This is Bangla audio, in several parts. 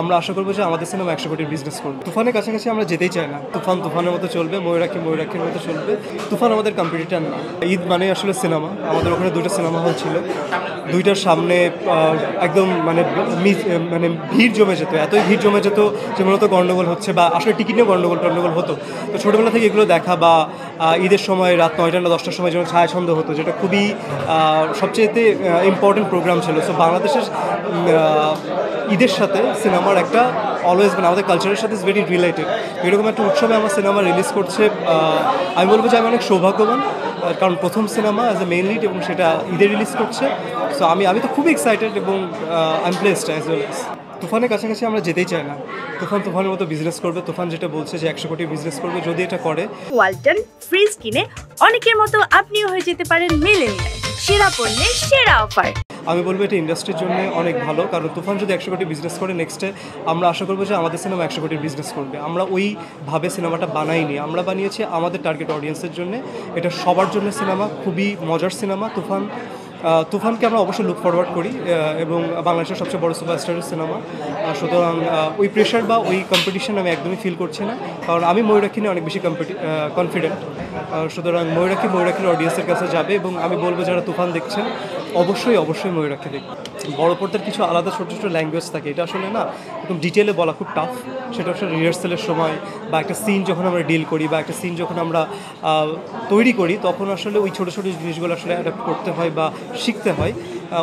আমরা আশা করবো যে আমাদের সিনেমা 100 কোটির বিজনেস করবে। তুফানের কাছাকাছি আমরা যেতেই চাই না। তুফান তুফানের মতো চলবে, ময়ূরাক্ষী ময়ূরাক্ষীর মতো চলবে। তুফান আমাদের কম্পিটিটর না। ঈদ মানে আসলে সিনেমা। আমাদের ওখানে 2টা সিনেমা হল ছিল, 2টার সামনে একদম মানে ভিড় জমে যেত, এতই ভিড় জমে যেত যে মূলত গণ্ডগোল হচ্ছে বা আসলে টিকিট নিয়ে গণ্ডগোল হতো। তো ছোটোবেলা থেকে এগুলো দেখা বা ঈদের সময় রাত 9টা না 10টার সময় যেমন ছায়াছন্দ হতো, যেটা খুবই সবচেয়েতে ইম্পর্টেন্ট প্রোগ্রাম ছিল। সো বাংলাদেশের ঈদের সাথে সিনেমার একটা অলওয়েজ মানে আমাদের কালচারের সাথে ইজ ভেরি রিলেটেড। এরকম একটা উৎসবে আমার সিনেমা রিলিজ করছে, আমি বলবো যে আমি অনেক সৌভাগ্যবান, কারণ প্রথম cinema as a main lead এবং সেটা ঈদে রিলিজ করছে। সো আমি তো খুবই এক্সাইটেড এবং I am blessed as well as. তুফানের কাছাকাছি আমরা যেতেই চাই না। তুফানের মতো বিজনেস করবে। তুফান যেটা বলছে যে 100 কোটি বিজনেস করবে, যদি এটা করে। ওয়ালটন ফ্রিজ কিনে অনেকের মতো আপনিও হয়ে যেতে পারেন মিলেনিয়াল। সেরা পণ্যের সেরা অফার। আমি বলবো এটা ইন্ডাস্ট্রির জন্য অনেক ভালো, কারণ তুফান যদি 100 কোটি বিজনেস করে, নেক্সটে আমরা আশা করবো যে আমাদের সিনেমা 100 কোটির বিজনেস করবে। আমরা ওইভাবে সিনেমাটা বানাইনি, আমরা বানিয়েছি আমাদের টার্গেট অডিয়েন্সের জন্য। এটা সবার জন্য সিনেমা, খুবই মজার সিনেমা তুফানকে আমরা অবশ্যই লুক ফরওয়ার্ড করি এবং বাংলাদেশের সবচেয়ে বড় সুপারস্টারের সিনেমা। সুতরাং ওই প্রেশার বা ওই কম্পিটিশন আমি একদমই ফিল করছি না, কারণ আমি ময়ূরাক্ষী নিয়ে অনেক বেশি কনফিডেন্ট। সুতরাং ময়ূরাক্ষীর অডিয়েন্সের কাছে যাবে এবং আমি বলবো যারা তুফান দেখছেন অবশ্যই ময়ূরাক্ষী দেখবে। বড় পর্দার কিছু আলাদা ছোটো ছোটো ল্যাঙ্গুয়েজ থাকে, এটা আসলে না একদম ডিটেলে বলা খুব টাফ। সেটা আসলে রিহার্সালের সময় বা একটা সিন যখন আমরা ডিল করি বা একটা সিন যখন আমরা তৈরি করি, তখন আসলে ওই ছোটো ছোটো জিনিসগুলো আসলে অ্যাডাপ্ট করতে হয় বা শিখতে হয়।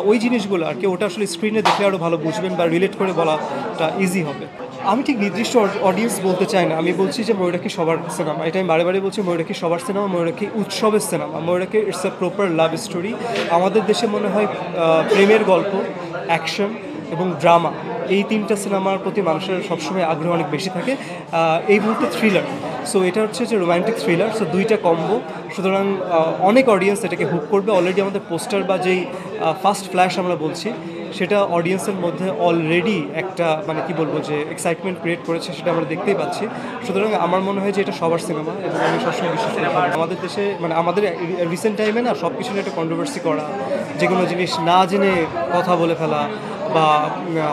ওই জিনিসগুলো আর কি ওটা আসলে স্ক্রিনে দেখলে আরও ভালো বুঝবেন বা রিলেট করে বলাটা ইজি হবে। আমি ঠিক নির্দিষ্ট অডিয়েন্স বলতে চাই না, আমি বলছি যে ময়ূরাক্ষী সবার সিনেমা। এটা আমি বারে বলছি, ময়ূরাক্ষী সবার সিনেমা, ময়ূরাক্ষী উৎসবের cinema. Mayurakshi it's a proper love story. আমাদের দেশে মনে হয় প্রেমের গল্প, অ্যাকশন এবং ড্রামা, এই 3টা সিনেমার প্রতি মানুষের সবসময় আগ্রহ অনেক বেশি থাকে। এই মুহূর্তে থ্রিলার, সো এটা হচ্ছে যে রোম্যান্টিক থ্রিলার, সো 2টা কম্বো। সুতরাং অনেক অডিয়েন্স এটাকে হুক করবে। অলরেডি আমাদের পোস্টার বা যেই ফার্স্ট ফ্ল্যাশ আমরা বলছি, সেটা অডিয়েন্সের মধ্যে অলরেডি একটা মানে কি বলবো যে এক্সাইটমেন্ট ক্রিয়েট করেছে, সেটা আমরা দেখতেই পাচ্ছি। সুতরাং আমার মনে হয় যে এটা সবার সিনেমা এবং আমি সবসময় বিশ্বাস করি আমাদের দেশে মানে আমাদের রিসেন্ট টাইমে না সব কিছু নিয়ে একটা কন্ট্রোভার্সি করা, যে কোনো জিনিস না জেনে কথা বলে ফেলা বা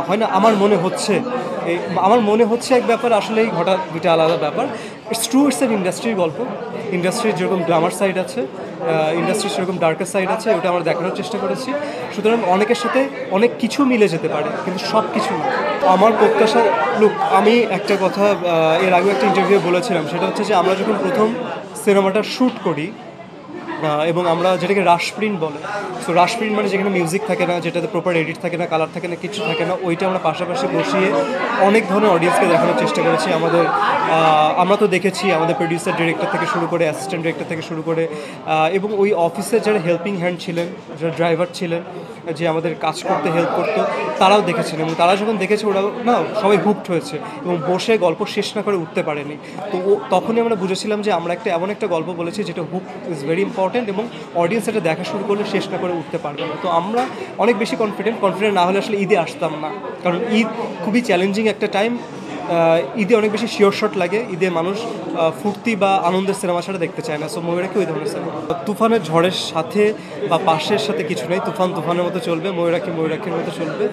হয় না আমার মনে হচ্ছে এক ব্যাপার, আসলেই ঘটা 2টা আলাদা ব্যাপার। ইটস ট্রু, ইটস এন ইন্ডাস্ট্রির গল্প। ইন্ডাস্ট্রির যেরকম গ্ল্যামার সাইড আছে, ইন্ডাস্ট্রির সেরকম ডার্কার সাইড আছে, ওটা আমরা দেখানোর চেষ্টা করেছি। সুতরাং অনেকের সাথে অনেক কিছু মিলে যেতে পারে, কিন্তু সব কিছু না। আমার প্রত্যাশা, আমি একটা কথা এর আগে একটা ইন্টারভিউ বলেছিলাম, সেটা হচ্ছে যে আমরা যখন প্রথম সিনেমাটা শ্যুট করি এবং আমরা যেটাকে রাশ প্রিন্ট বলে, সো রাশ প্রিন্ট মানে যেখানে মিউজিক থাকে না, যেটাতে প্রপার এডিট থাকে না, কালার থাকে না, কিছু থাকে না, ওইটা আমরা পাশাপাশি বসিয়ে অনেক ধরনের অডিয়েন্সকে দেখানোর চেষ্টা করেছি। আমরা তো দেখেছি আমাদের প্রডিউসার ডিরেক্টর থেকে শুরু করে অ্যাসিস্ট্যান্ট ডিরেক্টর থেকে শুরু করে এবং ওই অফিসের যারা হেল্পিং হ্যান্ড ছিলেন, যারা ড্রাইভার ছিলেন, যে আমাদের কাজ করতে হেল্প করতো, তারাও দেখেছিলেন এবং তারা যখন দেখেছে ওরা না সবাই হুকড হয়েছে এবং বসে গল্প শেষ না করে উঠতে পারেনি। তো তখনই আমরা বুঝেছিলাম যে আমরা এমন একটা গল্প বলেছি যেটা হুক ইজ ভেরি ইম্পর্টেন্ট এবং অডিয়েন্স এটা দেখা শুরু করলে শেষ না করে উঠতে পারবে না। তো আমরা অনেক বেশি কনফিডেন্ট না হলে আসলে ঈদে আসতাম না, কারণ ঈদ খুবই চ্যালেঞ্জিং একটা টাইম। ঈদে অনেক বেশি শিওর শট লাগে, ঈদে মানুষ ফুর্তি বা আনন্দের সিনেমা ছাড়া দেখতে চায় না। সো ময়ূরাক্ষী ওই ধরনের সিনেমা। তুফানের ঝড়ের সাথে বা পাশের সাথে কিছু নেই, তুফানের মতো চলবে, ময়ূরাক্ষীর মতো চলবে।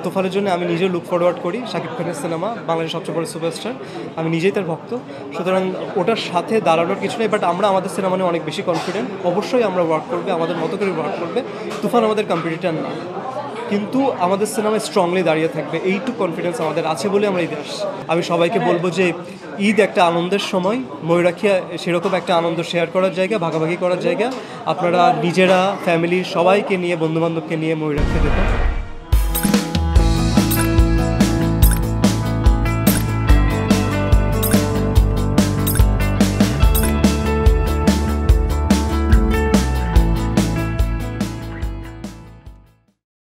তুফানের জন্য আমি নিজে লুক ফরওয়ার্ড করি। শাকিব খানের সিনেমা, বাংলাদেশের সবচেয়ে বড় সুপারস্টার, আমি নিজেই তার ভক্ত। সুতরাং ওটার সাথে দাঁড়ানোর কিছু নেই, বাট আমরা আমাদের সিনেমা নিয়ে অনেক বেশি কনফিডেন্ট। অবশ্যই আমরা ওয়ার্ক করবে, আমাদের মতো করে ওয়ার্ক করবে। তুফান আমাদের কম্পিটিটর না, কিন্তু আমাদের সিনেমায় স্ট্রংলি দাঁড়িয়ে থাকবে, এইটুকু কনফিডেন্স আমাদের আছে বলে আমরা ঈদে আসছি। আমি সবাইকে বলবো যে ঈদ একটা আনন্দের সময়, ময়ূরাক্ষী সেরকম একটা আনন্দ শেয়ার করার জায়গা, ভাগাভাগি করার জায়গা। আপনারা নিজেরা, ফ্যামিলির সবাইকে নিয়ে, বন্ধুবান্ধবকে নিয়ে ময়ূরাক্ষী দেখুন।